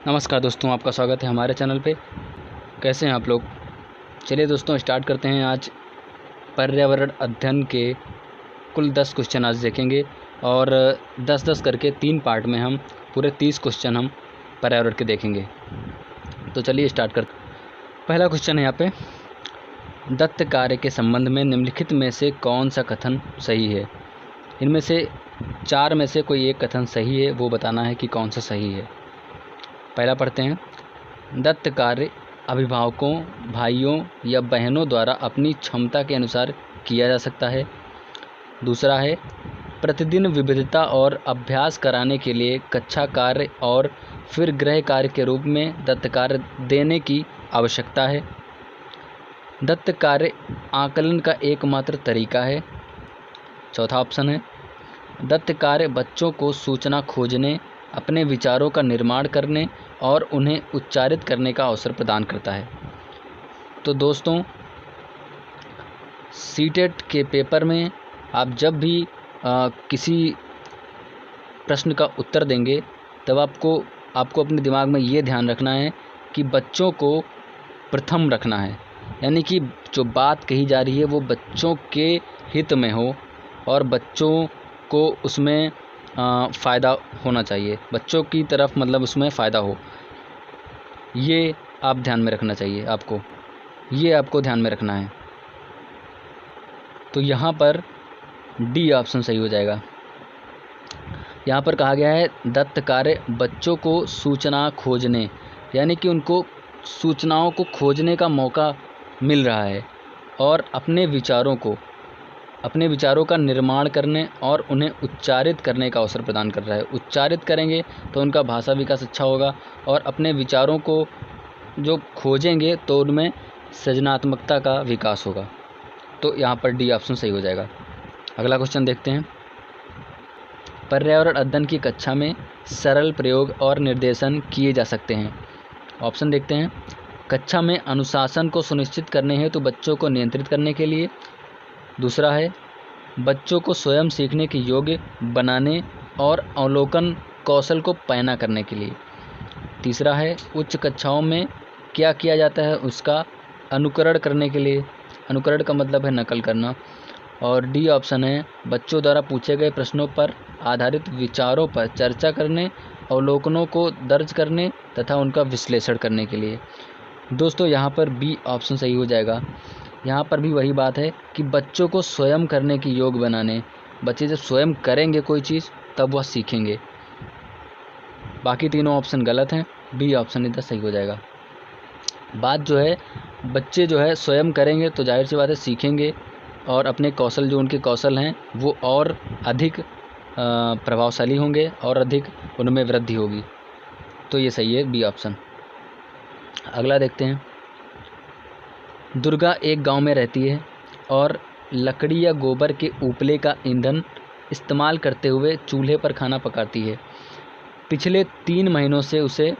नमस्कार दोस्तों, आपका स्वागत है हमारे चैनल पे। कैसे हैं आप लोग? चलिए दोस्तों, स्टार्ट करते हैं। आज पर्यावरण अध्ययन के कुल 10 क्वेश्चन आज देखेंगे और 10-10 करके 3 पार्ट में हम पूरे 30 क्वेश्चन हम पर्यावरण के देखेंगे। तो चलिए स्टार्ट करते हैं। पहला क्वेश्चन है यहाँ पे, दत्त कार्य के संबंध में निम्नलिखित में से कौन सा कथन सही है? इनमें से 4 में से कोई एक कथन सही है, वो बताना है कि कौन सा सही है। पहला पढ़ते हैं, दत्त कार्य अभिभावकों, भाइयों या बहनों द्वारा अपनी क्षमता के अनुसार किया जा सकता है। दूसरा है, प्रतिदिन विविधता और अभ्यास कराने के लिए कक्षा कार्य और फिर गृह कार्य के रूप में दत्त कार्य देने की आवश्यकता है। दत्त कार्य आकलन का एकमात्र तरीका है। चौथा ऑप्शन है, दत्त कार्य बच्चों को सूचना खोजने, अपने विचारों का निर्माण करने और उन्हें उच्चारित करने का अवसर प्रदान करता है। तो दोस्तों, सीटेट के पेपर में आप जब भी किसी प्रश्न का उत्तर देंगे तब आपको अपने दिमाग में ये ध्यान रखना है कि बच्चों को प्रथम रखना है, यानी कि जो बात कही जा रही है वो बच्चों के हित में हो और बच्चों को उसमें फ़ायदा होना चाहिए, बच्चों की तरफ मतलब उसमें फ़ायदा हो। ये आप ध्यान में रखना चाहिए, आपको ध्यान में रखना है। तो यहाँ पर डी ऑप्शन सही हो जाएगा। यहाँ पर कहा गया है दत्त कार्य बच्चों को सूचना खोजने, यानी कि उनको सूचनाओं को खोजने का मौका मिल रहा है और अपने विचारों का निर्माण करने और उन्हें उच्चारित करने का अवसर प्रदान कर रहा है। उच्चारित करेंगे तो उनका भाषा विकास अच्छा होगा और अपने विचारों को जो खोजेंगे तो उनमें सृजनात्मकता का विकास होगा। तो यहाँ पर डी ऑप्शन सही हो जाएगा। अगला क्वेश्चन देखते हैं, पर्यावरण अध्ययन की कक्षा में सरल प्रयोग और निर्देशन किए जा सकते हैं। ऑप्शन देखते हैं, कक्षा में अनुशासन को सुनिश्चित करने हेतु बच्चों को नियंत्रित करने के लिए। दूसरा है, बच्चों को स्वयं सीखने के योग्य बनाने और अवलोकन कौशल को पैना करने के लिए। तीसरा है, उच्च कक्षाओं में क्या किया जाता है उसका अनुकरण करने के लिए। अनुकरण का मतलब है नकल करना। और डी ऑप्शन है, बच्चों द्वारा पूछे गए प्रश्नों पर आधारित विचारों पर चर्चा करने, अवलोकनों को दर्ज करने तथा उनका विश्लेषण करने के लिए। दोस्तों, यहाँ पर बी ऑप्शन सही हो जाएगा। यहाँ पर भी वही बात है कि बच्चों को स्वयं करने की योग्य बनाने। बच्चे जब स्वयं करेंगे कोई चीज़ तब वह सीखेंगे। बाकी तीनों ऑप्शन गलत हैं, बी ऑप्शन इधर सही हो जाएगा। बात जो है, बच्चे जो है स्वयं करेंगे तो जाहिर सी बात है सीखेंगे और अपने कौशल, जो उनके कौशल हैं वो और अधिक प्रभावशाली होंगे और अधिक उनमें वृद्धि होगी। तो ये सही है, बी ऑप्शन। अगला देखते हैं, दुर्गा एक गांव में रहती है और लकड़ी या गोबर के उपले का ईंधन इस्तेमाल करते हुए चूल्हे पर खाना पकाती है। पिछले 3 महीनों से उसे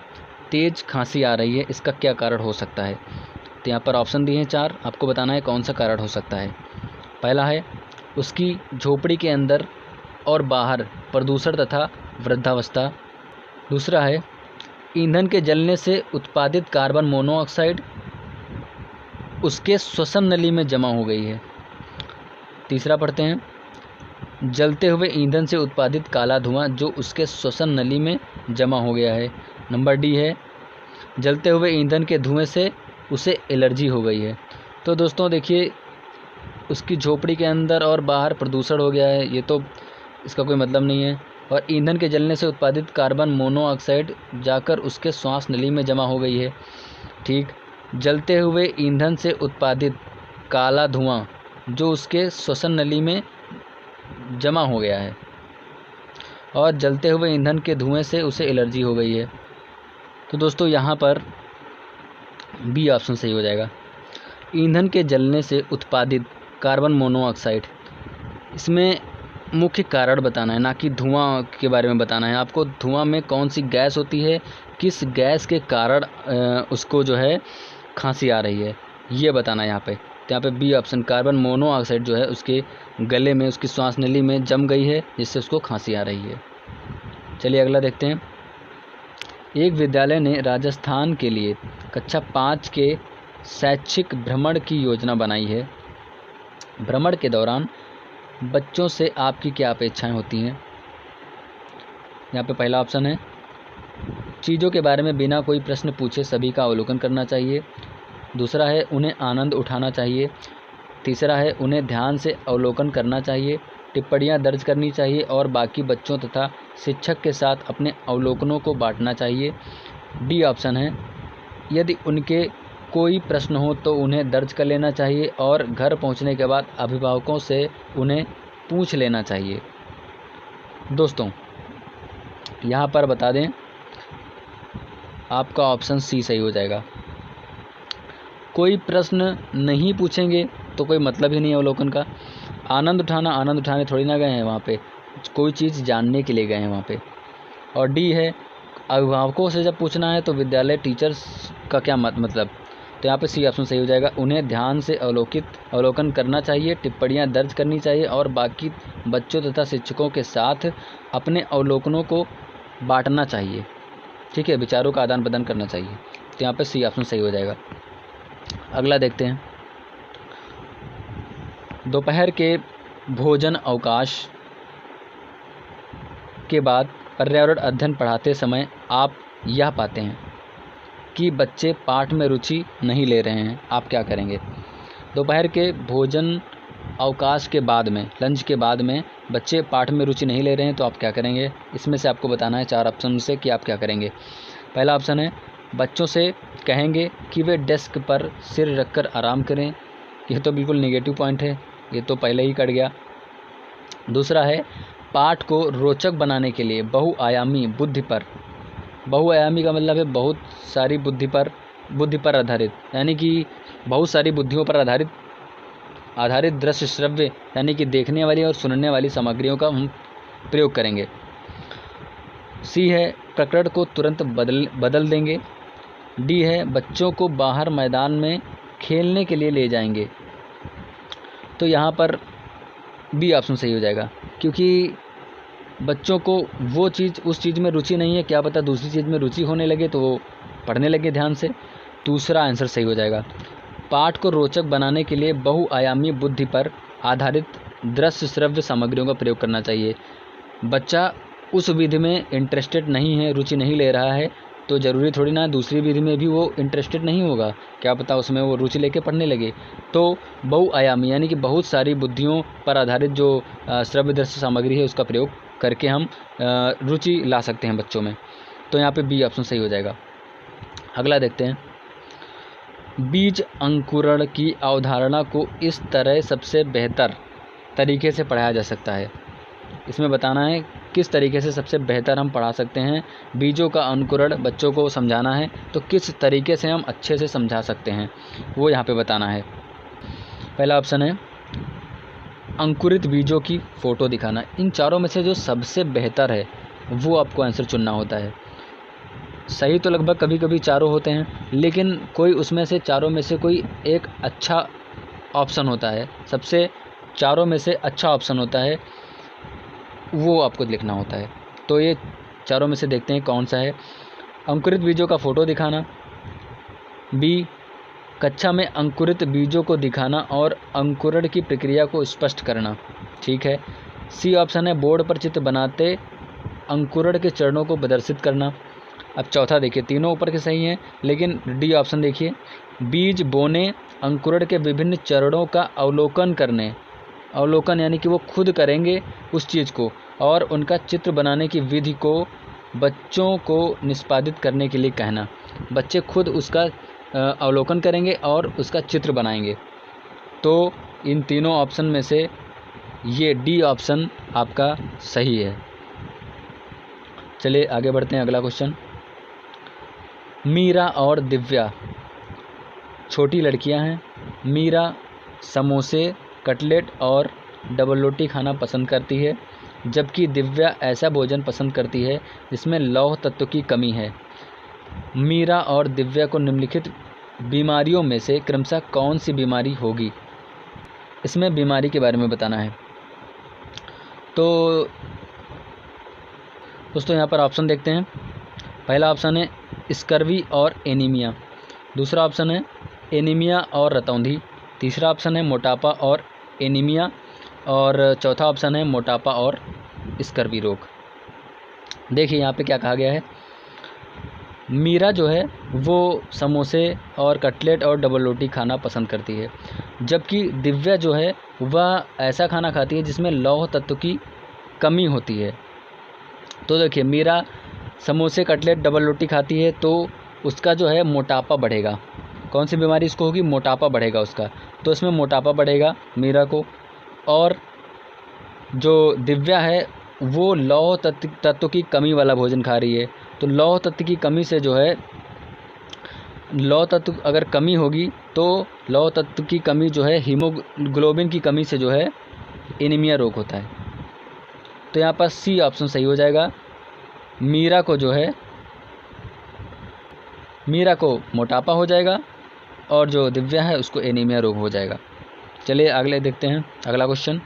तेज़ खांसी आ रही है, इसका क्या कारण हो सकता है? तो यहाँ पर ऑप्शन दिए हैं 4, आपको बताना है कौन सा कारण हो सकता है। पहला है, उसकी झोपड़ी के अंदर और बाहर प्रदूषण तथा वृद्धावस्था। दूसरा है, ईंधन के जलने से उत्पादित कार्बन मोनोऑक्साइड उसके श्वसन नली में जमा हो गई है। तीसरा पढ़ते हैं, जलते हुए ईंधन से उत्पादित काला धुआं जो उसके श्वसन नली में जमा हो गया है। नंबर डी है, जलते हुए ईंधन के धुएं से उसे एलर्जी हो गई है। तो दोस्तों देखिए, उसकी झोपड़ी के अंदर और बाहर प्रदूषण हो गया है, ये तो इसका कोई मतलब नहीं है। और ईंधन के जलने से उत्पादित कार्बन मोनोऑक्साइड जाकर उसके श्वास नली में जमा हो गई है। ठीक, जलते हुए ईंधन से उत्पादित काला धुआं जो उसके श्वसन नली में जमा हो गया है और जलते हुए ईंधन के धुएं से उसे एलर्जी हो गई है। तो दोस्तों, यहाँ पर बी ऑप्शन सही हो जाएगा। ईंधन के जलने से उत्पादित कार्बन मोनोऑक्साइड, इसमें मुख्य कारण बताना है, ना कि धुआं के बारे में बताना है। आपको धुआं में कौन सी गैस होती है, किस गैस के कारण उसको जो है खांसी आ रही है, ये बताना है यहाँ पे। तो यहाँ पे बी ऑप्शन, कार्बन मोनोऑक्साइड जो है उसके गले में, उसकी श्वास नली में जम गई है जिससे उसको खांसी आ रही है। चलिए अगला देखते हैं, एक विद्यालय ने राजस्थान के लिए कक्षा 5 के शैक्षिक भ्रमण की योजना बनाई है। भ्रमण के दौरान बच्चों से आपकी क्या अपेक्षाएं होती हैं? यहाँ पे पहला ऑप्शन है, चीज़ों के बारे में बिना कोई प्रश्न पूछे सभी का अवलोकन करना चाहिए। दूसरा है, उन्हें आनंद उठाना चाहिए। तीसरा है, उन्हें ध्यान से अवलोकन करना चाहिए, टिप्पणियाँ दर्ज करनी चाहिए और बाकी बच्चों तथा शिक्षक के साथ अपने अवलोकनों को बांटना चाहिए। डी ऑप्शन है, यदि उनके कोई प्रश्न हो तो उन्हें दर्ज कर लेना चाहिए और घर पहुंचने के बाद अभिभावकों से उन्हें पूछ लेना चाहिए। दोस्तों, यहाँ पर बता दें, आपका ऑप्शन सी सही हो जाएगा। कोई प्रश्न नहीं पूछेंगे तो कोई मतलब ही नहीं है अवलोकन का। आनंद उठाने थोड़ी ना गए हैं वहाँ पे, कोई चीज़ जानने के लिए गए हैं वहाँ पे। और डी है, अभिभावकों से जब पूछना है तो विद्यालय टीचर्स का क्या मतलब, तो यहाँ पे सी ऑप्शन सही हो जाएगा। उन्हें ध्यान से अवलोकन करना चाहिए, टिप्पणियाँ दर्ज करनी चाहिए और बाकी बच्चों तथा शिक्षकों के साथ अपने अवलोकनों को बांटना चाहिए। ठीक है, विचारों का आदान प्रदान करना चाहिए। तो यहाँ पे सी ऑप्शन सही हो जाएगा। अगला देखते हैं, दोपहर के भोजन अवकाश के बाद पर्यावरण अध्ययन पढ़ाते समय आप यह पाते हैं कि बच्चे पाठ में रुचि नहीं ले रहे हैं, आप क्या करेंगे? दोपहर के भोजन अवकाश के बाद में, लंच के बाद में बच्चे पाठ में रुचि नहीं ले रहे हैं तो आप क्या करेंगे? इसमें से आपको बताना है 4 ऑप्शन से कि आप क्या करेंगे। पहला ऑप्शन है, बच्चों से कहेंगे कि वे डेस्क पर सिर रखकर आराम करें। यह तो बिल्कुल नेगेटिव पॉइंट है, ये तो पहले ही कट गया। दूसरा है, पाठ को रोचक बनाने के लिए बहुआयामी का मतलब है बहुत सारी बुद्धि पर आधारित, यानी कि बहुत सारी बुद्धियों पर आधारित दृश्य श्रव्य यानी कि देखने वाली और सुनने वाली सामग्रियों का हम प्रयोग करेंगे। सी है, प्रकरण को तुरंत बदल देंगे। डी है, बच्चों को बाहर मैदान में खेलने के लिए ले जाएंगे। तो यहाँ पर बी ऑप्शन सही हो जाएगा, क्योंकि बच्चों को वो चीज़, उस चीज़ में रुचि नहीं है, क्या पता दूसरी चीज़ में रुचि होने लगे तो वो पढ़ने लगे ध्यान से। दूसरा आंसर सही हो जाएगा। पाठ को रोचक बनाने के लिए बहुआयामी बुद्धि पर आधारित दृश्य श्रव्य सामग्रियों का प्रयोग करना चाहिए। बच्चा उस विधि में इंटरेस्टेड नहीं है, रुचि नहीं ले रहा है, तो ज़रूरी थोड़ी ना दूसरी विधि में भी वो इंटरेस्टेड नहीं होगा, क्या पता उसमें वो रुचि लेके पढ़ने लगे। तो बहुआयामी यानी कि बहुत सारी बुद्धियों पर आधारित जो श्रव्य दृश्य सामग्री है उसका प्रयोग करके हम रुचि ला सकते हैं बच्चों में। तो यहाँ पे बी ऑप्शन सही हो जाएगा। अगला देखते हैं, बीज अंकुरण की अवधारणा को इस तरह सबसे बेहतर तरीके से पढ़ाया जा सकता है। इसमें बताना है किस तरीके से सबसे बेहतर हम पढ़ा सकते हैं। बीजों का अंकुरण बच्चों को समझाना है तो किस तरीके से हम अच्छे से समझा सकते हैं, वो यहाँ पे बताना है। पहला ऑप्शन है, अंकुरित बीजों की फ़ोटो दिखाना। इन चारों में से जो सबसे बेहतर है वो आपको आंसर चुनना होता है। सही तो लगभग कभी कभी चारों होते हैं, लेकिन कोई उसमें से चारों में से कोई एक अच्छा ऑप्शन होता है, सबसे चारों में से अच्छा ऑप्शन होता है, वो आपको लिखना होता है। तो ये चारों में से देखते हैं कौन सा है। अंकुरित बीजों का फ़ोटो दिखाना, बी कक्षा में अंकुरित बीजों को दिखाना और अंकुरण की प्रक्रिया को स्पष्ट करना, ठीक है। सी ऑप्शन है, बोर्ड पर चित्र बनाते अंकुरण के चरणों को प्रदर्शित करना। अब चौथा देखिए, तीनों ऊपर के सही हैं, लेकिन डी ऑप्शन देखिए, बीज बोने, अंकुरण के विभिन्न चरणों का अवलोकन करने, अवलोकन यानी कि वो खुद करेंगे उस चीज़ को, और उनका चित्र बनाने की विधि को बच्चों को निष्पादित करने के लिए कहना। बच्चे खुद उसका अवलोकन करेंगे और उसका चित्र बनाएंगे। तो इन तीनों ऑप्शन में से ये डी ऑप्शन आपका सही है। चलिए आगे बढ़ते हैं। अगला क्वेश्चन, मीरा और दिव्या छोटी लड़कियां हैं। मीरा समोसे, कटलेट और डबल रोटी खाना पसंद करती है, जबकि दिव्या ऐसा भोजन पसंद करती है जिसमें लौह तत्व की कमी है। मीरा और दिव्या को निम्नलिखित बीमारियों में से क्रमशः कौन सी बीमारी होगी? इसमें बीमारी के बारे में बताना है। तो दोस्तों यहाँ पर ऑप्शन देखते हैं। पहला ऑप्शन है स्कर्वी और एनीमिया, दूसरा ऑप्शन है एनीमिया और रतौंधी, तीसरा ऑप्शन है मोटापा और एनीमिया, और चौथा ऑप्शन है मोटापा और स्कर्वी रोग। देखिए यहाँ पे क्या कहा गया है, मीरा जो है वो समोसे और कटलेट और डबल रोटी खाना पसंद करती है, जबकि दिव्या जो है वह ऐसा खाना खाती है जिसमें लौह तत्व की कमी होती है। तो देखिए मीरा समोसे कटलेट डबल रोटी खाती है तो उसका जो है मोटापा बढ़ेगा। कौन सी बीमारी इसको होगी, मोटापा बढ़ेगा उसका, तो इसमें मोटापा बढ़ेगा मीरा को। और जो दिव्या है वो लौह तत्व की कमी वाला भोजन खा रही है, तो लौह तत्व की कमी से जो है, लौह तत्व अगर कमी होगी तो लौह तत्व की कमी जो है हीमोग्लोबिन की कमी से जो है एनीमिया रोग होता है। तो यहाँ पर सी ऑप्शन सही हो जाएगा, मीरा को जो है, मीरा को मोटापा हो जाएगा और जो दिव्या है उसको एनीमिया रोग हो जाएगा। चलिए अगले देखते हैं, अगला क्वेश्चन।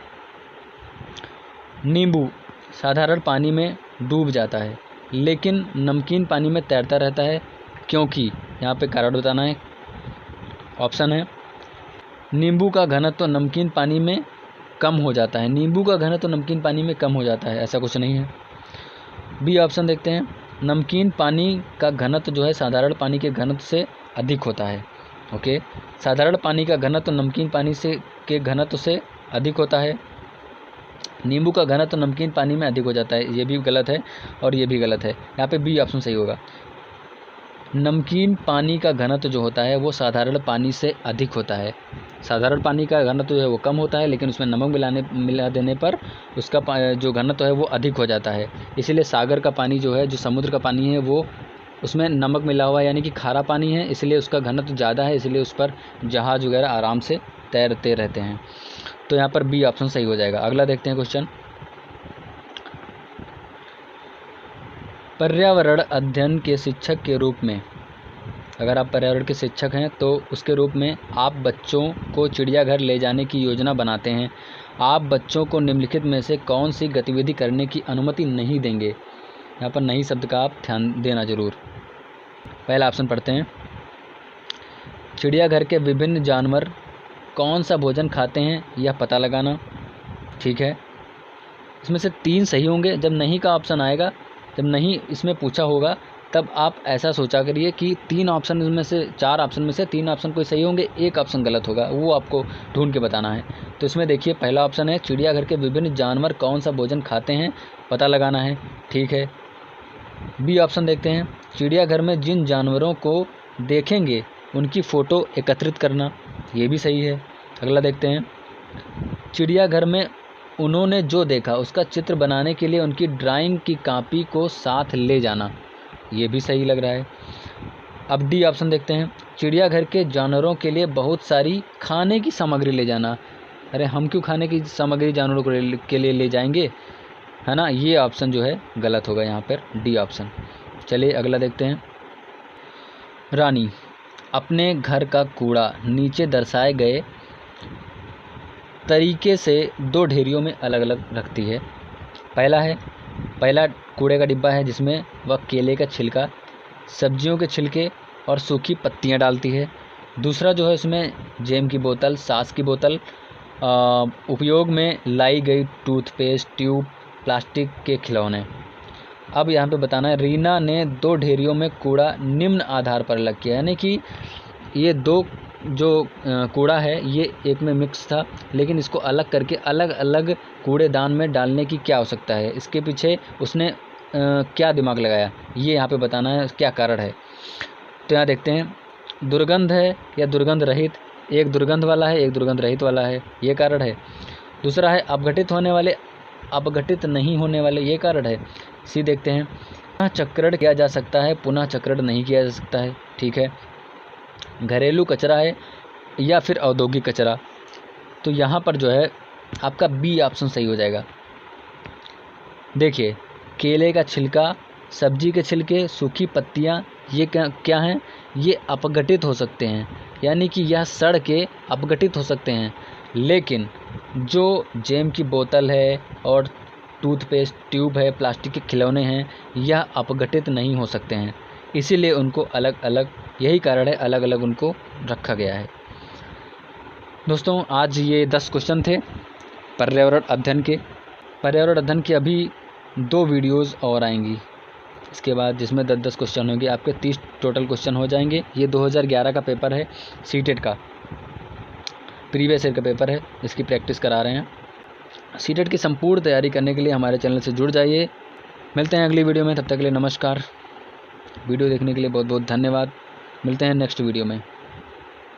नींबू साधारण पानी में डूब जाता है लेकिन नमकीन पानी में तैरता रहता है, क्योंकि यहाँ पे कारण बताना है। ऑप्शन है नींबू का घनत्व नमकीन पानी में कम हो जाता है, नींबू का घनत्व नमकीन पानी में कम हो जाता है, ऐसा कुछ नहीं है। बी ऑप्शन देखते हैं, नमकीन पानी का घनत्व जो है साधारण पानी के घनत्व से अधिक होता है। ओके, साधारण पानी का घनत्व नमकीन पानी के घनत्व से अधिक होता है, नींबू का घनत्व नमकीन पानी में अधिक हो जाता है, ये भी गलत है और ये भी गलत है। यहाँ पे बी ऑप्शन सही होगा, नमकीन पानी का घनत्व जो होता है वो साधारण पानी से अधिक होता है। साधारण पानी का घनत्व जो है वो कम होता है, लेकिन उसमें नमक मिला देने पर उसका जो घनत्व है वो अधिक हो जाता है। इसीलिए सागर का पानी जो है, जो समुद्र का पानी है, वो उसमें नमक मिला हुआ है, यानी कि खारा पानी है, इसलिए उसका घनत्व ज़्यादा है, इसलिए उस पर जहाज वगैरह आराम से तैरते रहते हैं। तो यहाँ पर बी ऑप्शन सही हो जाएगा। अगला देखते हैं क्वेश्चन। पर्यावरण अध्ययन के शिक्षक के रूप में, अगर आप पर्यावरण के शिक्षक हैं तो उसके रूप में आप बच्चों को चिड़ियाघर ले जाने की योजना बनाते हैं। आप बच्चों को निम्नलिखित में से कौन सी गतिविधि करने की अनुमति नहीं देंगे। यहाँ पर नहीं शब्द का आप ध्यान देना जरूर। पहला ऑप्शन पढ़ते हैं, चिड़ियाघर के विभिन्न जानवर कौन सा भोजन खाते हैं यह पता लगाना। ठीक है, इसमें से 3 सही होंगे। जब नहीं का ऑप्शन आएगा, जब नहीं इसमें पूछा होगा, तब आप ऐसा सोचा करिए कि 3 ऑप्शन में से 4 ऑप्शन में से 3 ऑप्शन कोई सही होंगे, 1 ऑप्शन गलत होगा, वो आपको ढूंढ के बताना है। तो इसमें देखिए पहला ऑप्शन है चिड़ियाघर के विभिन्न जानवर कौन सा भोजन खाते हैं पता लगाना है। ठीक है, बी ऑप्शन देखते हैं, चिड़ियाघर में जिन जानवरों को देखेंगे उनकी फ़ोटो एकत्रित करना, ये भी सही है। अगला देखते हैं, चिड़ियाघर में उन्होंने जो देखा उसका चित्र बनाने के लिए उनकी ड्राइंग की कॉपी को साथ ले जाना, ये भी सही लग रहा है। अब डी ऑप्शन देखते हैं, चिड़ियाघर के जानवरों के लिए बहुत सारी खाने की सामग्री ले जाना। अरे हम क्यों खाने की सामग्री जानवरों के लिए ले जाएंगे, है ना, ये ऑप्शन जो है गलत होगा यहाँ पर, डी ऑप्शन। चलिए अगला देखते हैं। रानी अपने घर का कूड़ा नीचे दर्शाए गए तरीके से 2 ढेरियों में अलग अलग रखती है। पहला कूड़े का डिब्बा है जिसमें वह केले का छिलका, सब्जियों के छिलके और सूखी पत्तियां डालती है। दूसरा जो है उसमें जैम की बोतल, सास की बोतल, उपयोग में लाई गई टूथपेस्ट ट्यूब, प्लास्टिक के खिलौने। अब यहाँ पे बताना है, रीना ने 2 ढेरियों में कूड़ा निम्न आधार पर अलग किया, यानी कि ये 2 जो कूड़ा है ये एक में मिक्स था, लेकिन इसको अलग करके अलग अलग कूड़ेदान में डालने की क्या आवश्यकता है, इसके पीछे उसने क्या दिमाग लगाया, ये यहाँ पे बताना है, क्या कारण है। तो यहाँ देखते हैं, दुर्गंध है या दुर्गंध रहित, एक दुर्गंध वाला है एक दुर्गंध रहित वाला है, ये कारण है। दूसरा है अपघटित होने वाले अपघटित नहीं होने वाले, ये कारण है। सी देखते हैं, पुनः चक्रण किया जा सकता है पुनः चक्रण नहीं किया जा सकता है। ठीक है, घरेलू कचरा है या फिर औद्योगिक कचरा, तो यहाँ पर जो है आपका बी ऑप्शन सही हो जाएगा। देखिए केले का छिलका, सब्जी के छिलके, सूखी पत्तियाँ, ये क्या हैं, ये अपघटित हो सकते हैं, यानी कि यह सड़ के अपघटित हो सकते हैं। लेकिन जो जैम की बोतल है और टूथपेस्ट ट्यूब है, प्लास्टिक के खिलौने हैं, यह अपघटित नहीं हो सकते हैं, इसीलिए उनको अलग अलग, यही कारण है अलग अलग उनको रखा गया है। दोस्तों आज ये 10 क्वेश्चन थे पर्यावरण अध्ययन के। पर्यावरण अध्ययन की अभी 2 वीडियोज़ और आएंगी इसके बाद, जिसमें 10-10 क्वेश्चन होंगे, आपके 30 टोटल क्वेश्चन हो जाएंगे। ये 2011 का पेपर है, सीटेट का प्रीवियस ईयर का पेपर है, जिसकी प्रैक्टिस करा रहे हैं। सीटेट की संपूर्ण तैयारी करने के लिए हमारे चैनल से जुड़ जाइए। मिलते हैं अगली वीडियो में, तब तक के लिए नमस्कार। वीडियो देखने के लिए बहुत बहुत धन्यवाद। मिलते हैं नेक्स्ट वीडियो में।